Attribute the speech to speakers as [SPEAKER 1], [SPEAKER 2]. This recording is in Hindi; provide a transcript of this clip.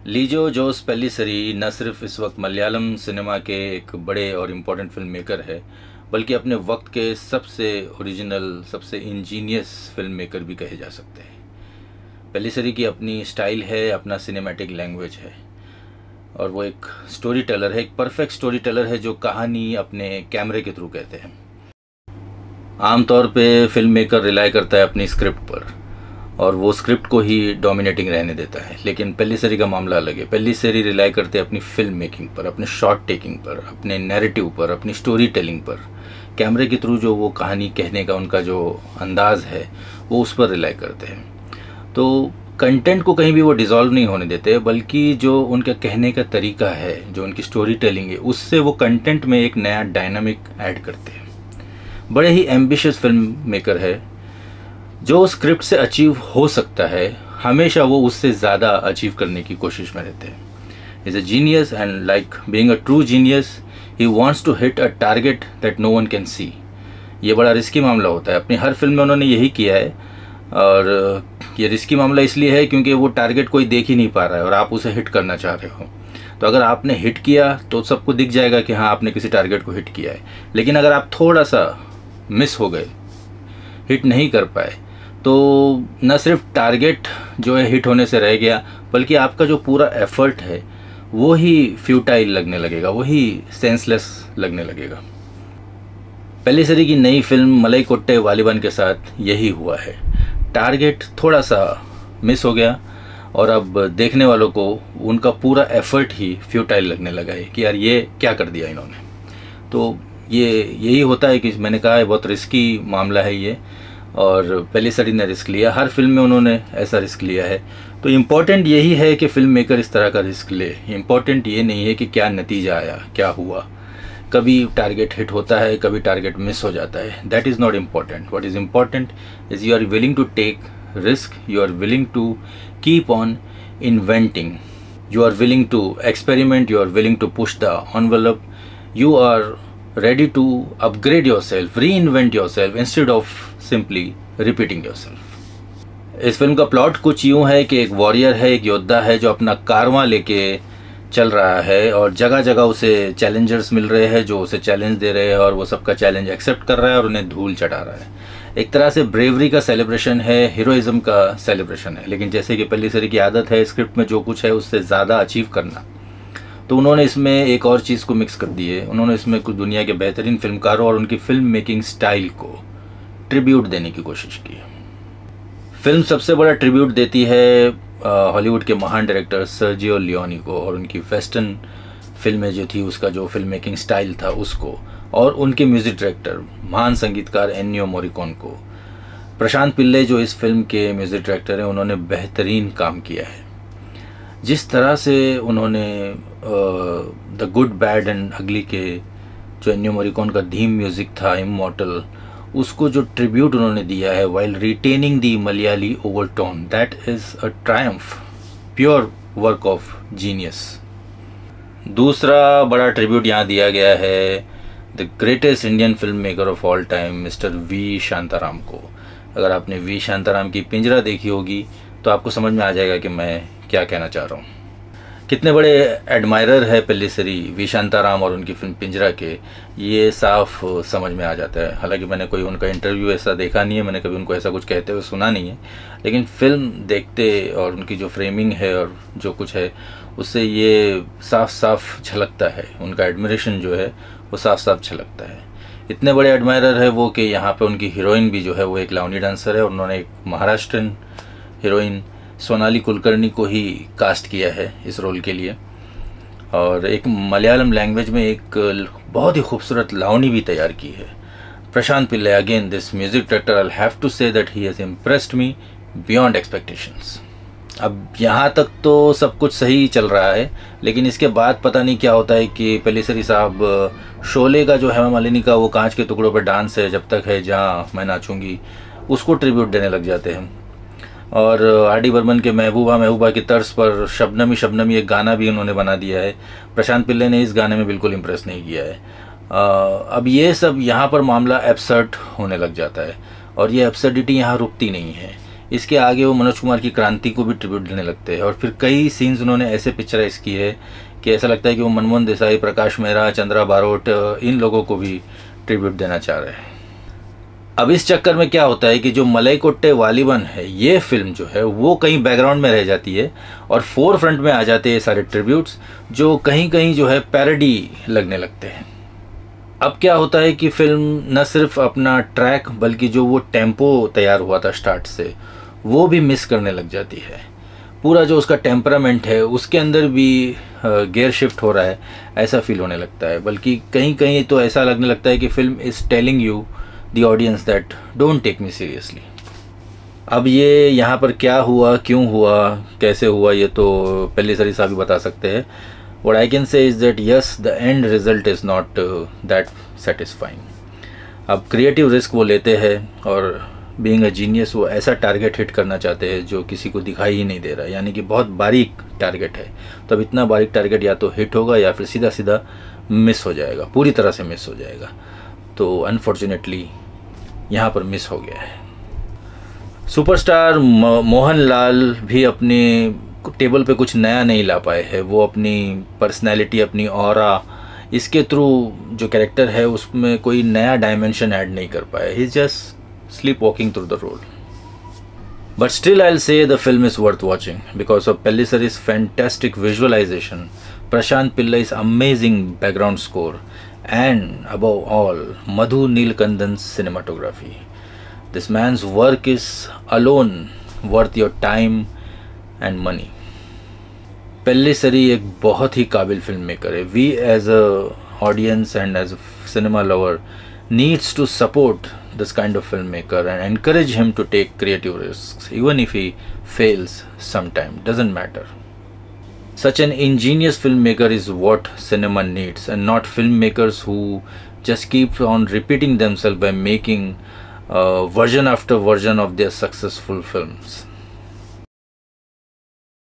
[SPEAKER 1] लीजो जोस पेल्लिसेरी न सिर्फ इस वक्त मलयालम सिनेमा के एक बड़े और इम्पोर्टेंट फिल्म मेकर है, बल्कि अपने वक्त के सबसे ओरिजिनल, सबसे इंजीनियस फिल्म मेकर भी कहे जा सकते हैं। पेल्लिसेरी की अपनी स्टाइल है, अपना सिनेमैटिक लैंग्वेज है, और वो एक स्टोरी टेलर है, एक परफेक्ट स्टोरी टेलर है जो कहानी अपने कैमरे के थ्रू कहते हैं। आमतौर पे फिल्म मेकर रिलाई करता है अपनी स्क्रिप्ट पर और वो स्क्रिप्ट को ही डोमिनेटिंग रहने देता है, लेकिन पेल्लिसेरी का मामला अलग है। पेल्लिसेरी रिलाई करते हैं अपनी फिल्म मेकिंग पर, अपने शॉट टेकिंग पर, अपने नैरेटिव पर, अपनी स्टोरी टेलिंग पर। कैमरे के थ्रू जो वो कहानी कहने का उनका जो अंदाज़ है वो उस पर रिलाई करते हैं। तो कंटेंट को कहीं भी वो डिसॉल्व नहीं होने देते, बल्कि जो उनका कहने का तरीका है, जो उनकी स्टोरी टेलिंग है, उससे वो कंटेंट में एक नया डायनामिक ऐड करते हैं। बड़े ही एम्बिशियस फिल्म मेकर है। जो स्क्रिप्ट से अचीव हो सकता है, हमेशा वो उससे ज़्यादा अचीव करने की कोशिश में रहते हैं। Is a genius and like being a true genius he wants to hit a target that no one can see. ये बड़ा रिस्की मामला होता है। अपनी हर फिल्म में उन्होंने यही किया है, और ये रिस्की मामला इसलिए है क्योंकि वो टारगेट कोई देख ही नहीं पा रहा है और आप उसे हिट करना चाह रहे हो। तो अगर आपने हिट किया तो सबको दिख जाएगा कि हाँ, आपने किसी टारगेट को हिट किया है। लेकिन अगर आप थोड़ा सा मिस हो गए, हिट नहीं कर पाए, तो न सिर्फ टारगेट जो है हिट होने से रह गया, बल्कि आपका जो पूरा एफर्ट है वो ही फ्यूटाइल लगने लगेगा, वही सेंसलेस लगने लगेगा। पेल्लिसेरी की नई फिल्म मलईकोट्टे वालिबन के साथ यही हुआ है। टारगेट थोड़ा सा मिस हो गया और अब देखने वालों को उनका पूरा एफर्ट ही फ्यूटाइल लगने लगा है कि यार ये क्या कर दिया इन्होंने। तो यही होता है कि मैंने कहा है बहुत रिस्की मामला है ये, और पेल्लिसेरी ने रिस्क लिया। हर फिल्म में उन्होंने ऐसा रिस्क लिया है। तो इम्पॉर्टेंट यही है कि फिल्म मेकर इस तरह का रिस्क ले। इम्पॉर्टेंट ये नहीं है कि क्या नतीजा आया, क्या हुआ। कभी टारगेट हिट होता है, कभी टारगेट मिस हो जाता है। That is not important. What is important is you are willing to take risk, you are willing to keep on inventing, you are willing to experiment, you are willing to push the envelope, you are ready to upgrade yourself, reinvent yourself instead of simply repeating yourself। इस फिल्म का प्लॉट कुछ यूं है कि एक वॉरियर है, एक योद्धा है जो अपना कारवां लेके चल रहा है और जगह जगह उसे चैलेंजर्स मिल रहे हैं जो उसे चैलेंज दे रहे हैं, और वो सबका चैलेंज एक्सेप्ट कर रहा है और उन्हें धूल चढ़ा रहा है। एक तरह से ब्रेवरी का सेलिब्रेशन है, हीरोइज्म का सेलिब्रेशन है। लेकिन जैसे कि पेल्लिसेरी की आदत है स्क्रिप्ट में जो कुछ है उससे ज़्यादा अचीव करना, तो उन्होंने इसमें एक और चीज़ को मिक्स कर दी है। उन्होंने इसमें कुछ दुनिया के बेहतरीन फिल्मकारों और उनकी फिल्म मेकिंग स्टाइल को ट्रिब्यूट देने की कोशिश की है। फिल्म सबसे बड़ा ट्रिब्यूट देती है हॉलीवुड के महान डायरेक्टर सर्जियो लियोनी को, और उनकी वेस्टर्न फिल्में जो थी उसका जो फिल्म मेकिंग स्टाइल था उसको, और उनके म्यूज़िक डायरेक्टर महान संगीतकार एन्नियो मोरिकोन को। प्रशांत पिल्ले जो इस फिल्म के म्यूज़िक डायरेक्टर हैं, उन्होंने बेहतरीन काम किया है। जिस तरह से उन्होंने द गुड बैड एंड अगली के जो एन्नियो मोरिकोन का धीम म्यूज़िक था इमॉर्टल, उसको जो ट्रिब्यूट उन्होंने दिया है while retaining the Malayali overtone, that is a triumph, pure work of genius. दूसरा बड़ा ट्रिब्यूट यहाँ दिया गया है the greatest Indian film maker of all time mister V Shantaram को। अगर आपने वी शांताराम की पिंजरा देखी होगी तो आपको समझ में आ जाएगा कि मैं क्या कहना चाह रहा हूँ। कितने बड़े एडमायरर है पेल्लिसेरी वी शांताराम और उनकी फिल्म पिंजरा के, ये साफ समझ में आ जाता है। हालांकि मैंने कोई उनका इंटरव्यू ऐसा देखा नहीं है, मैंने कभी उनको ऐसा कुछ कहते हुए सुना नहीं है, लेकिन फिल्म देखते और उनकी जो फ्रेमिंग है और जो कुछ है उससे ये साफ साफ झलकता है। उनका एडमिरेशन जो है वो साफ साफ झलकता है। इतने बड़े एडमायरर है वो कि यहाँ पे उनकी हीरोइन भी जो है वो एक लावनी डांसर है, और उन्होंने एक महाराष्ट्रन हीरोइन सोनाली कुलकर्णी को ही कास्ट किया है इस रोल के लिए, और एक मलयालम लैंग्वेज में एक बहुत ही खूबसूरत लावनी भी तैयार की है। Prashant Pillai, again this music director, I have to say that he has impressed me beyond expectations. अब यहाँ तक तो सब कुछ सही चल रहा है, लेकिन इसके बाद पता नहीं क्या होता है कि पेल्लिसेरी साहब शोले का जो हेमा मालिनी का वो कांच के टुकड़ों पर डांस है जब तक है जहाँ मैं नाचूंगी, उसको ट्रिब्यूट देने लग जाते हैं। और आर डी बर्मन के महबूबा महबूबा की तर्ज पर शबनमी शबनमी एक गाना भी उन्होंने बना दिया है। प्रशांत पिल्ले ने इस गाने में बिल्कुल इम्प्रेस नहीं किया है। अब ये सब यहाँ पर मामला एब्सर्ड होने लग जाता है, और ये एब्सर्डिटी यहाँ रुकती नहीं है। इसके आगे वो मनोज कुमार की क्रांति को भी ट्रिब्यूट देने लगते हैं, और फिर कई सीन्स उन्होंने ऐसे पिक्चराइज किए है कि ऐसा लगता है कि वो मनमोहन देसाई, प्रकाश मेहरा, चंद्रा बारोट, इन लोगों को भी ट्रिब्यूट देना चाह रहे हैं। अब इस चक्कर में क्या होता है कि जो मलईकोट्टे वालिबन है, ये फिल्म जो है वो कहीं बैकग्राउंड में रह जाती है और फोर फ्रंट में आ जाते हैं सारे ट्रिब्यूट्स, जो कहीं कहीं जो है पैरोडी लगने लगते हैं। अब क्या होता है कि फिल्म न सिर्फ अपना ट्रैक बल्कि जो वो टेम्पो तैयार हुआ था स्टार्ट से, वो भी मिस करने लग जाती है। पूरा जो उसका टेम्परामेंट है उसके अंदर भी गियर शिफ्ट हो रहा है, ऐसा फील होने लगता है। बल्कि कहीं कहीं तो ऐसा लगने लगता है कि film is telling you the audience that don't take me seriously. अब ये यहाँ पर क्या हुआ, क्यों हुआ, कैसे हुआ, ये तो पेल्लीसरी साहब भी बता सकते हैं। What I can say is that yes, the end result is not that satisfying. अब क्रिएटिव रिस्क वो लेते हैं और बीइंग अ जीनियस वो ऐसा टारगेट हिट करना चाहते हैं जो किसी को दिखाई ही नहीं दे रहा, यानी कि बहुत बारीक टारगेट है। तो अब इतना बारीक टारगेट या तो हिट होगा या फिर सीधा सीधा मिस हो जाएगा, पूरी तरह से मिस हो जाएगा। तो अनफॉर्चुनेटली यहाँ पर मिस हो गया है। सुपरस्टार मोहनलाल भी अपने टेबल पे कुछ नया नहीं ला पाए हैं। वो अपनी पर्सनैलिटी, अपनी ऑरा, इसके थ्रू जो कैरेक्टर है उसमें कोई नया डायमेंशन ऐड नहीं कर पाए। He is just sleep walking through the role. But still I will say the film is worth watching because of Pellissery's fantastic visualisation, Prashant Pillai's amazing background score, and above all Madhu Neelakandan's cinematography. This man's work is alone worth your time and money. Pellissery एक बहुत ही काबिल फिल्म मेकर है। We as a audience and as a cinema lover needs to support this kind of filmmaker and encourage him to take creative risks even if he fails sometime, doesn't matter. Such an ingenious filmmaker is what cinema needs, and not filmmakers who just keep on repeating themselves by making version after version of their successful films.